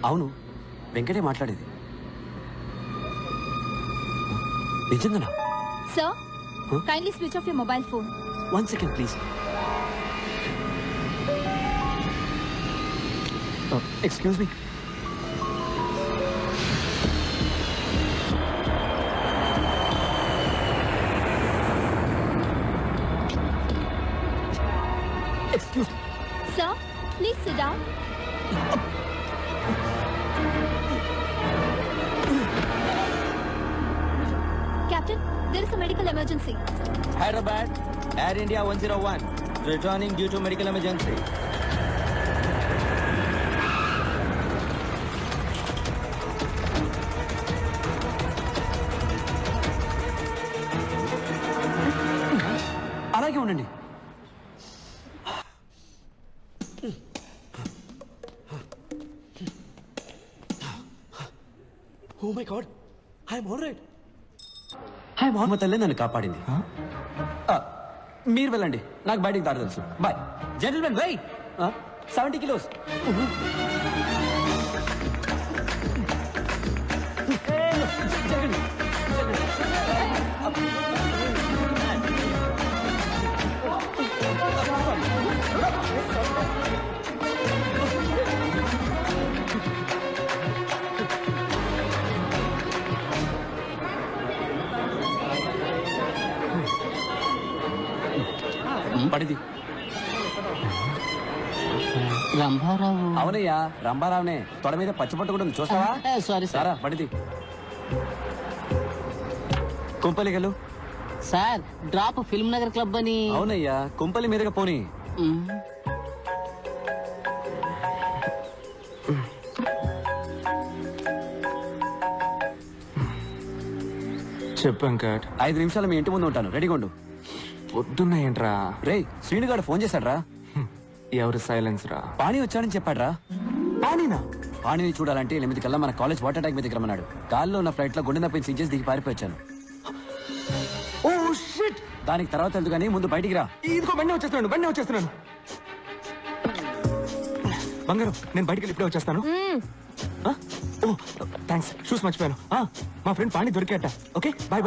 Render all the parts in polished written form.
అవును, వెంకటే మాట్లాడేది. నిజంగానా? Sir, kindly switch off your mobile phone. 1 second please. Excuse me. Excuse me. Sir, please sit down. Captain, there is a medical emergency. Hyderabad, Air India 101, returning due to medical emergency. అలాగే ఉండండి. Oh my God, I'm all right. మా తల్లి నన్ను కాపాడింది. మీరు వెళ్ళండి, నాకు బయటికి దారి తెలుసు. బాయ్. Gentlemen wait. 70 kilos. పడిది. రంభారావు. అవునయ్యా, రంభారావునే. తొడ మీద పచ్చిపట్టు కూడా ఉంది, చూస్తావా? సారీ సారా పడిది. కుంపలిగలు. Sir, drop Film Nagar club అని. అవునయ్యా, కుంపలి మీదుగా పోనీ. చెప్పు వెంకట్. 5 నిమిషాలు మీ ఇంటి ముందు ఉంటాను, రెడీగా ఉండు. పొద్దున్న ఏంట్రా? రే, శ్రీనుగాడు ఫోన్ చేశాడ్రా. ఎవరు సైలెన్స్ రా? పాణి వచ్చాడని చెప్పాడ్రా. పానీనా? పాణిని చూడాలంటే 8 కల్లా మన కాలేజ్ వాటర్ ట్యాంక్ మీదకి రమ్మన్నాడు. గాల్లో ఉన్న ఫ్లైట్ లో గుండె నొప్పిని సీజెస్ దిగి పారిపోయాను. Oh shit. దానికి తర్వాత వెళ్తూ కానీ ముందు బయటికి రా. ఇదిగో బండి వచ్చేస్తున్నాను. బంగారం, నేను బయటికి ఇప్పుడే వచ్చేస్తాను. ఓ థ్యాంక్స్, షూస్ మర్చిపోయాను. మా ఫ్రెండ్ పాణి దొరికాట. Okay, bye.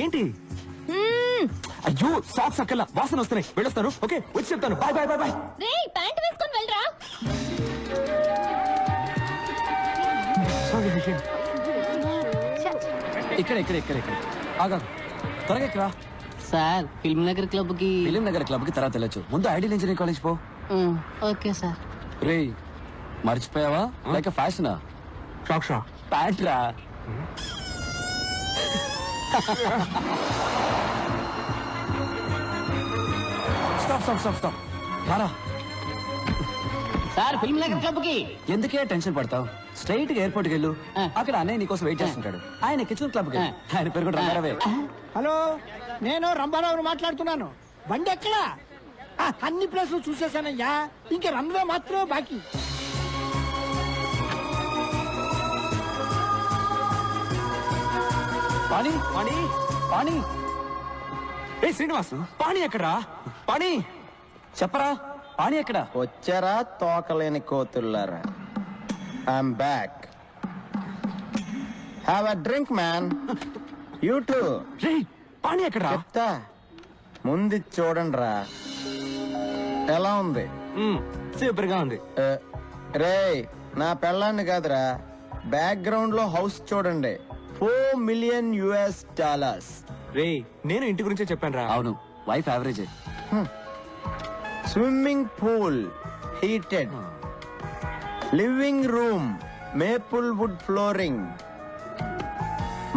ఏంటి? అయ్యో, సాక్స్ అక్కల వాసన వస్తున్నాయి, వెళ్ళొస్తాను. ఓకే, వచ్చి చెప్తాను. బాయ్. రేయ్, ప్యాంట్ వేసుకొని వెళ్ళరా. సారీ. ఇక్కడ ఆగా, త్వరగా ఎక్కరా. సార్, ఫిల్మ్ నగర్ క్లబ్ కి. ఫిలిం నగర్ క్లబ్ కి తర్వాత వెళ్ళొచ్చు. ముందు ఐడియల్ ఇంజనీరింగ్ కాలేజ్ పో. Okay sir. రే, మర్చిపోయావా? లైక్ ఫ్యాషనా? షా ప్యాంట్ రా. స్టాప్. రారా. సార్, ఫిల్మ్ నగర్ క్లబ్ కి. ఎందుకే టెన్షన్ పడతావు? స్ట్రైట్ గా ఎయిర్పోర్ట్ కి వెళ్ళు. అక్కడ అన్నయ్య నీకోసం వెయిట్ చేస్తుంటాడు. ఆయన కిచెన్ క్లబ్ కి. ఆయన పేరు కూడా రంగారావే. హలో, నేను రంభారావుని మాట్లాడుతున్నాను. బండి ఎక్కడా? అన్ని ప్లేసులు చూసేసానయ్యా, ఇంకా రన్వే మాత్రమే బాకీ. పాణి. ఏ శ్రీనివాస్, పాణి ఎక్కడా? పాణి చెప్పరా, పాణి ఎక్కడ? వచ్చారా తోకలేని కోతుల్లారా? I'm back. Have a drink man. You too. రే, పాణి ఎక్కడా? చెప్తా, ముందు చూడండి రా. ఎలా ఉంది? సూపర్ గా ఉంది. రే, నా పెళ్ళాన్ని కాదురా, బ్యాక్గ్రౌండ్ లో హౌస్ చూడండి. $4 million. రే, నేను ఇంటి గురించే చెప్పాను రా. అవును, wife average. Swimming pool heated, living room maple wood flooring,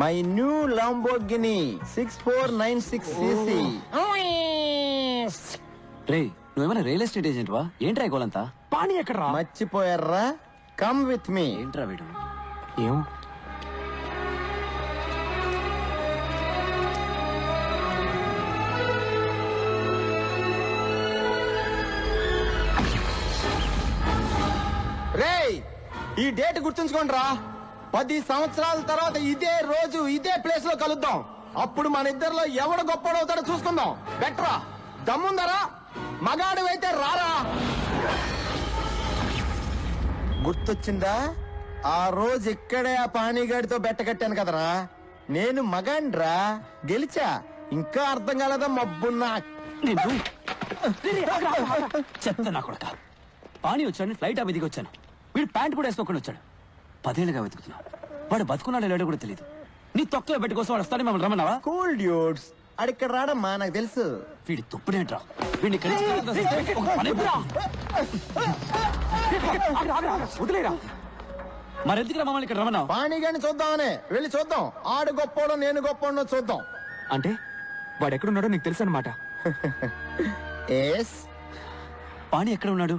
my new Lamborghini 6496cc. రే, నువ్వేమైనా రియల్ ఎస్టేట్ ఏజెంట్ వా? ఏంట్రా ఈ గోలంతా? పాణి ఎక్కడా? మర్చిపోయారా? Come with me. ఏంట్రా వీడు? ఏం రేయ్, ఈ డేట్ గుర్తుంచుకోండి రా. 10 సంవత్సరాల తర్వాత ఇదే రోజు ఇదే ప్లేస్ లో కలుద్దాం. అప్పుడు మన ఇద్దరిలో ఎవడు గొప్పడవుతాడో చూసుకుందాం. బెటరా? దమ్ముందరా? మగాడు అయితే రారా. గుర్తొచ్చిందా? ఆ రోజు ఇక్కడే ఆ పానీగాడితో బెట్ట కట్టాను కదరా. నేను మగాండ్రా, గెలిచా. ఇంకా అర్థం కాలేదా మబ్బున్నా? చెత్త నా కొడక. పానీ వచ్చాడు, ఫ్లైట్ అవి దిగి వచ్చాను. వీడు ప్యాంట్ కూడా వేసుకోకుండా వచ్చాడు. 10 ఏళ్ళుగా వెతుకుతున్నావు. వాడు బతుకున్నాడు లేడో కూడా తెలియదు. నీ తొక్కలో బెట్ట కోసం వాడు వస్తాడని మమ్మల్ని రమ్మన్నావా? కూల్ డ్యూడ్స్, అడిక్కడ రాడమ్మా, నాకు తెలుసు. వీడి తుప్పుడేంట్రా? వీడిని ఇక్కడి నుంచి ఒక పని ఇవ్వరా? వదిలేరా. మరెందుకురా మమ్మల్ని ఇక్కడ రమ్మన్నావు? పానీగాడిని చూద్దామనే వెళ్ళి చూద్దాం. ఆడు గొప్పోడో నేను గొప్పోడో చూద్దాం. అంటే వాడు ఎక్కడున్నాడో నీకు తెలుసు అనమాట. ఎస్, పానీ ఎక్కడ ఉన్నాడు?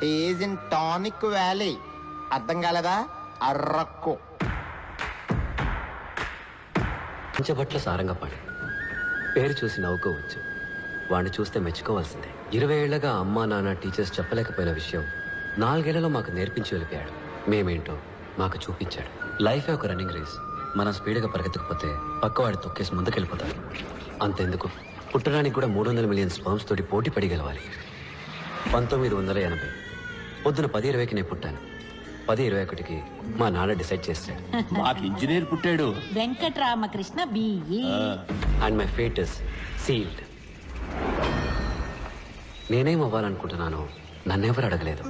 Is in tonic valley. అర్థం కాలేదా? అర్రక్కు. పంచబట్ల సారంగపాణి పేరు చూసి నవ్వుకోవచ్చు, వాడిని చూస్తే మెచ్చుకోవాల్సిందే. 20 ఏళ్లగా అమ్మా నాన్న టీచర్స్ చెప్పలేకపోయిన విషయం 4 ఏళ్లలో మాకు నేర్పించి వెళ్ళిపోయాడు. మేమేంటో మాకు చూపించాడు. లైఫే ఒక రన్నింగ్ రేస్. మనం స్పీడ్గా పరిగెత్తకపోతే పక్కవాడి తొక్కేసి ముందుకెళ్ళిపోతాడు. అంతెందుకు, పుట్టడానికి కూడా 300 మిలియన్ స్పర్మ్స్ తోటి పోటీ పడి గెలవాలి. 1980 పొద్దున 10:20కి నేను పుట్టాను. 10:21కి మా నాన్న డిసైడ్ చేశాడు. మాకు ఇంజనీర్ పుట్టాడు. Venkataramakrishna BE. And my fate is sealed. నేనేం అవ్వాలనుకుంటున్నానో నన్నెవరు అడగలేదు.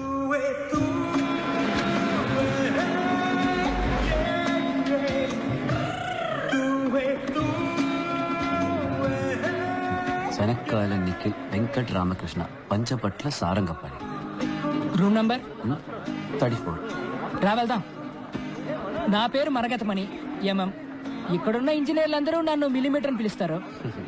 శనక్కాయల నిఖిల్, వెంకట్ రామకృష్ణ, పంచపట్ల సారంగపాణి. Room number 34. రా వెళ్దాం. నా పేరు మరగతమణి, ఎంఎం. ఇక్కడున్న ఇంజనీర్లందరూ నన్ను మిల్లీమీటర్ అని పిలుస్తారు.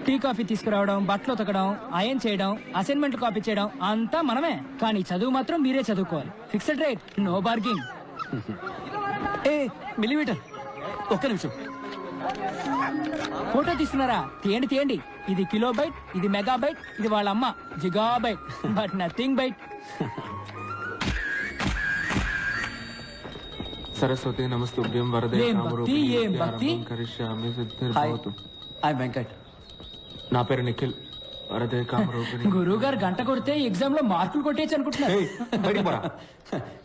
టీ కాఫీ తీసుకురావడం, బట్టలు ఉతకడం, అయన్ చేయడం, అసైన్మెంట్ కాపీ చేయడం అంతా మనమే. కానీ చదువు మాత్రం మీరే చదువుకోవాలి. Fixed rate, no bargaining. ఏ మిల్లీమీటర్, ఒక్క నిమిషం. ఫోటో తీస్తున్నారా? తీయండి తీయండి. ఇది కిలో బైట్, ఇది మెగా బైట్, ఇది వాళ్ళ అమ్మ gigabyte, but nothing bite. Saraswati నమస్తుభ్యం వరదే ఏం కామరూపిణి భక్తి, ఏం భక్తి? విద్యారంభం కరిష్యామి హాయ్, సిద్ధిర్భవతు. ఐ వెంకట్. నా పేరు నిఖిల్, వరదే కామరూపిణి. గురువు గారు గంట కొడితే ఎగ్జామ్ లో మార్కులు కొట్టేయచ్చు అనుకుంటున్నారు. ఏయ్, బయటికి పోరా.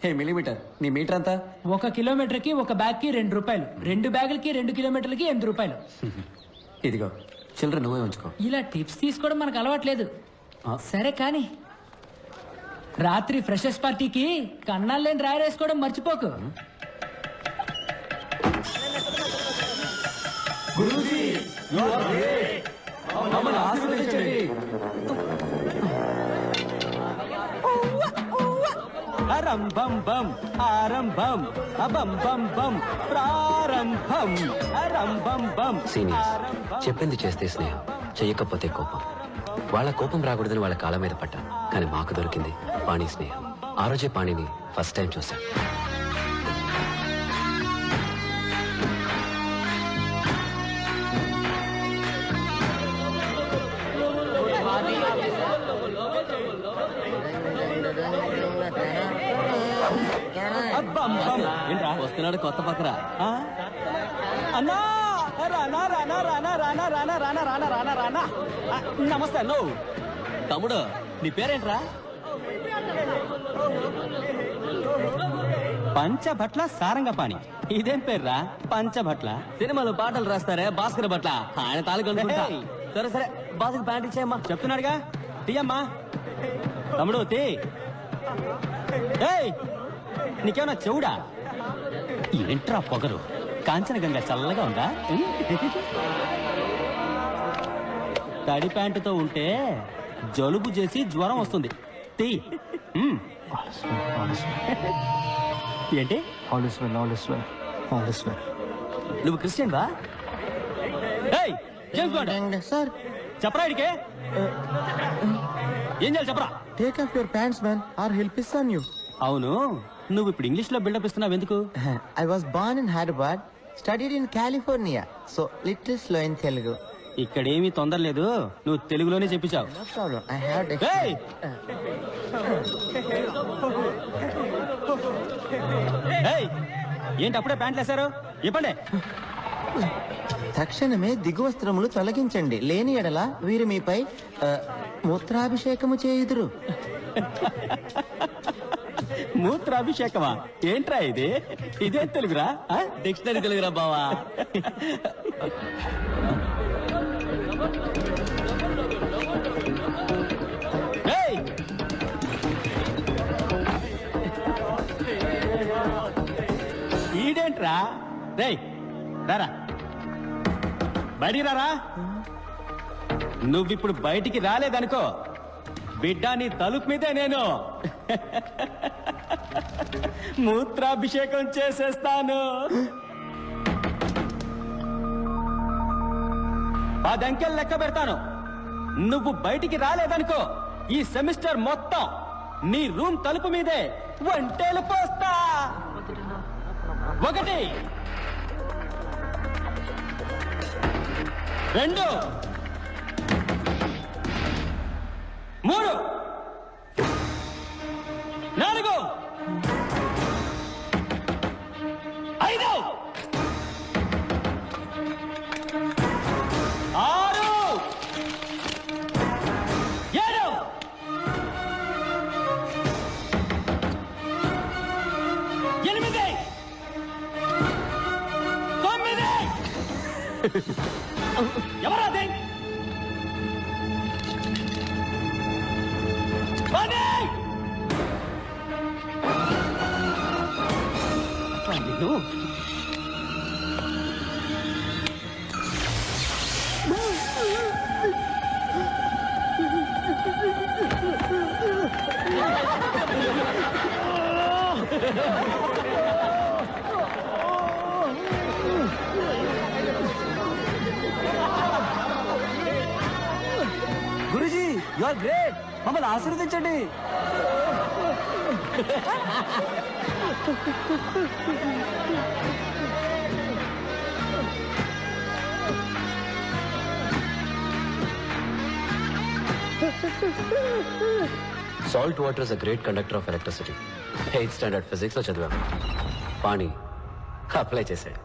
హే మిల్లీమీటర్, నీ మీటర్ అంతా? 1 కిలోమీటర్ కి 1 బ్యాగ్ కి 2 రూపాయలు, 2 బ్యాగులకి 2 కిలోమీటర్లకి 8 రూపాయలు. ఇదిగో చిల్లర నువ్వే ఉంచుకో. ఇలా టిప్స్ తీసుకోవడం మనకు అలవాట్లేదు. సరే కానీ రాత్రి ఫ్రెషర్స్ పార్టీకి కన్నాలేని రాయరేసుకోవడం మర్చిపోకు. అరంభం బం ఆరంభం అబం బం బం ప్రారంభం అరంభం బం. సీనియర్స్, చెప్పింది చేస్తే స్నేహం, చెయ్యకపోతే కోపం. వాళ్ళ కోపం రాకూడదని వాళ్ళ కాళ్ళ మీద పడ్డా, కానీ మాకు దొరికింది పాణి స్నేహం. ఆ రోజే పాణిని ఫస్ట్ టైం చూశాను. అబ్బం బం. ఏంట్రా వస్తున్నాడు కొత్త పక్కరా. అన్నా రానా రానా రానా రానా రానా రానా రానా రానా రానా. నమస్తే అన్నో. తమ్ముడు నీ పేరేంట్రా? పంచభట్ల సారంగపాణి. ఇదేం పేర్రా పంచభట్ల? సినిమాలో పాటలు రాస్తారే భాస్కర్ భట్ల, ఆయన తాలూకు అనుకుంటా. సరే సరే, బాసుకి ప్యాంట్ ఇచ్చేయమ్మా. చెప్తున్నాడుగా, తీయమ్మా. తమ్ముడు తీ. ఏయ్, నీకేమన్నా చెవుడా? ఏంట్రా పొగరు? కాంచనగంగా చల్లగా ఉందా? తడి ప్యాంటుతో ఉంటే జలుబు చేసి జ్వరం వస్తుంది. తీ. ఏంటి? నువ్వు క్రిస్టియన్ బా? జేమ్స్ బాండ్ సార్, చెప్పరా ఇడికే? ఏం చేయాలి చెప్పరా? Take off your pants man, or hell is on you. అవును, నువ్వు ఇప్పుడు ఇంగ్లీష్ లో బిల్డప్ ఇస్తున్నావు ఎందుకు? I was born in Hyderabad, studied in California, so little slow in Telugu. ఇక్కడేమీ తొందర లేదు, నువ్వు తెలుగులోనే చెప్పించావు. No problem, I have to. ఏయ్! ఏయ్! ఏంటి అప్పుడే ప్యాంట్లు వేశారు? ఇవ్వండి. తక్షణమే దిగువస్త్రములు తొలగించండి, లేని ఎడల వీరు మీపై మూత్రాభిషేకము చేయుదురు. మూత్రాభిషేకమా? ఏంట్రా ఇది? ఇదే తెలుగురా? డిక్షనరీ తెలుగురా బావా. ఏయ్! ఈడేంట్రా? రేయ్ రారా, బయటికి రారా. నువ్విప్పుడు బయటికి రాలేదనుకో, బిడ్డ నీ తలుపు మీదే నేను మూత్రాభిషేకం చేసేస్తాను. 10 అంకెలు లెక్క పెడతాను. నువ్వు బయటికి రాలేదనుకో, ఈ సెమిస్టర్ మొత్తం నీ రూమ్ తలుపు మీదే వంటేలు పోస్తా. 1 2 3 4 5 6 7 8 9 ఎవరాది? 10 నిన్ను గురుజీ, యు ఆర్ గ్రేట్. మమ్మల్ని ఆశీర్వదించండి. Salt water is a great conductor of electricity. 8th standard physics లో చదివాను. పాణి అప్లై చేశాడు.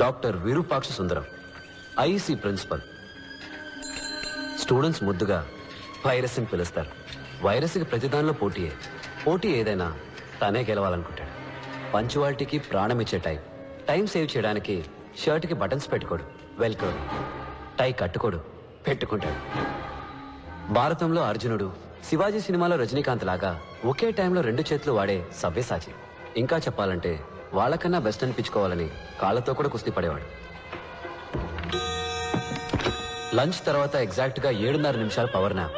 Doctor Virupaksha Sundaram, IEC principal. Students ముద్దుగా వైరస్ అని పిలుస్తారు. వైరస్కి ప్రతిదానిలో పోటీయే. పోటీ ఏదైనా తనే గెలవాలనుకుంటాడు. పంచువాలిటీకి ప్రాణం ఇచ్చే టైం సేవ్ చేయడానికి షర్ట్కి బటన్స్ పెట్టుకోడు, వెల్కోడు. టై కట్టుకోడు, పెట్టుకుంటాడు. భారతంలో అర్జునుడు, శివాజీ సినిమాలో రజనీకాంత్ లాగా ఒకే టైంలో 2 చేతులు వాడే సవ్యసాచి. ఇంకా చెప్పాలంటే వాళ్ళకన్నా బెస్ట్ అనిపించుకోవాలని కాళ్ళతో కూడా కుస్తీ పడేవాడు. లంచ్ తర్వాత ఎగ్జాక్ట్ గా 7:30 నిమిషాలు పవర్ నాప్.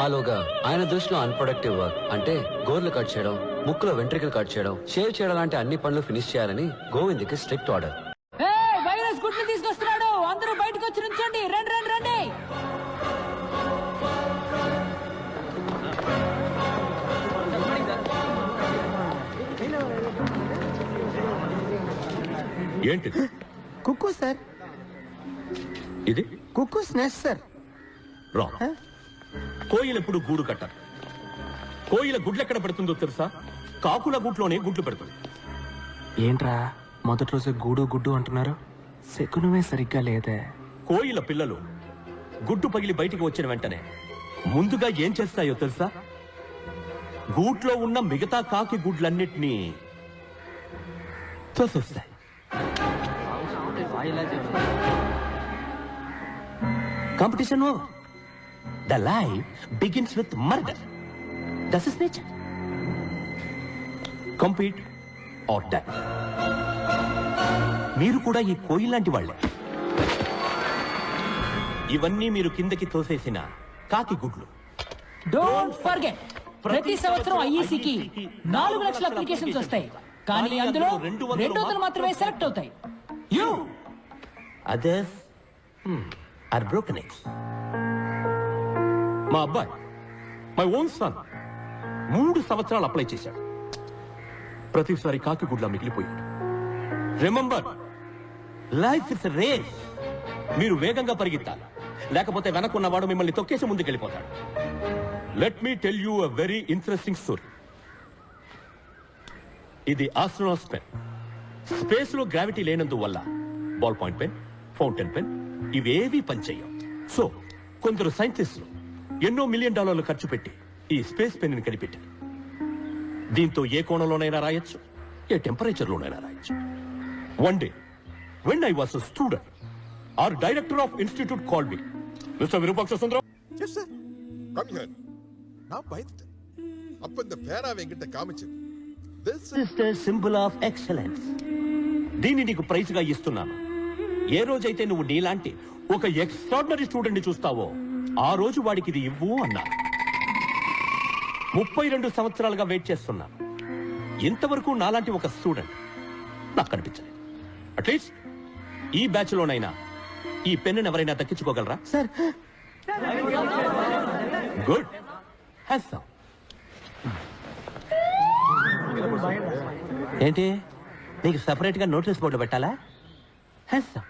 ఆలోగా ఆయన దృష్టిలో అన్ప్రొడక్టివ్ వర్క్ అంటే గోర్లు కట్ చేయడం, ముక్కులో వెంట్రికలు కట్ చేయడం, షేవ్ చేయడం లాంటి అన్ని పనులు ఫినిష్ చేయాలని గోవింద్కి స్ట్రిక్ట్ ఆర్డర్. వైరస్ గుడ్లు తీసుకొస్తున్నాడు, అందరూ బయటకు వచ్చి నుంచండి. రండి రండి రండి. ఏంటిది? కుక్కు సార్, ఇది కుక్కు స్నాక్స్ సార్. రాంగ్. కోయిల ఎప్పుడు గూడు కట్టారు. కోయిల గుడ్లు ఎక్కడ పెడుతుందో తెలుసా? కాకుల గూట్లోనే గుడ్లు పెడుతుంది. ఏంట్రా మొదటి రోజే గూడు గుడ్డు అంటున్నారు? శకునమే సరిగ్గా లేదే. కోయిల పిల్లలు గుడ్డు పగిలి బయటికి వచ్చిన వెంటనే ముందుగా ఏం చేస్తాయో తెలుసా? గూట్లో ఉన్న మిగతా కాకి గుడ్లన్నిటినీ తోసేస్తాయి. Competition over. The life begins with murder. That's its nature. Compete or die. మీరు కూడా ఈ కోయిల్ లాంటి వాళ్ళే. ఇవన్నీ మీరు కిందకి తోసేసిన కాకి గుడ్లు. డోంట్ ఫర్గెట్, ప్రతి సంవత్సరం ఐఈసీకి 4 లక్షల అప్లికేషన్స్ వస్తాయి, కానీ అందులో 200 మాత్రమే సెలెక్ట్ అవుతాయి. You others are broken eggs. మా అబ్బాయి, మై ఓన్ సన్, 3 సంవత్సరాలు అప్లై చేశాడు. ప్రతిసారి కాకి గుడ్లా మిగిలిపోయాడు. Remember, life is race. మీరు వేగంగా పరిగెత్తాలి, లేకపోతే వెనకున్నవాడు మిమ్మల్ని తొక్కేసి ముందుకెళ్ళిపోతాడు. Let me tell you a very interesting story. ఇది ఆస్ట్రోనాట్స్ పెన్. స్పేస్ లో గ్రావిటీ లేనందువల్ల ball point pen fountain pen ఇవేవి పనిచేయవు. సో కొందరు సైంటిస్టులు ఎన్నో $1 మిలియన్ ఖర్చు పెట్టి ఈ స్పేస్ పెన్ ని కనిపెట్టారు. దీంతో ఏ కోణంలోనైనా రాయొచ్చు, ఏ టెంపరేచర్లోనైనా రాయొచ్చు. One day when I was a student, our director of institute called me. Mr. Virupaksha Sundaram. Yes, sir. Come here. நான் பயந்துட்டேன். அப்ப இந்த பேனாவை என்கிட்ட காமிச்சு This is the symbol of excellence. దీన్ని నీకు ప్రైజ్ గా ఇస్తున్నాను. ఏ రోజైతే నువ్వు నీలాంటి ఒక ఎక్స్ట్రాడినరీ స్టూడెంట్ ని చూస్తావో ఆ రోజు వాడికి ఇది ఇవ్వు అన్నాను. 32 సంవత్సరాలుగా వెయిట్ చేస్తున్నాను. ఇంతవరకు నాలాంటి ఒక స్టూడెంట్ నాకు కనిపించలేదు. అట్లీస్ట్ ఈ బ్యాచ్ లోనైనా ఈ పెన్ను ఎవరైనా దక్కించుకోగలరా? Sir good. హ్యాసం. ఏంటి నీకు సెపరేట్ గా నోటీస్ బోర్డు పెట్టాలా? హ్యాసం.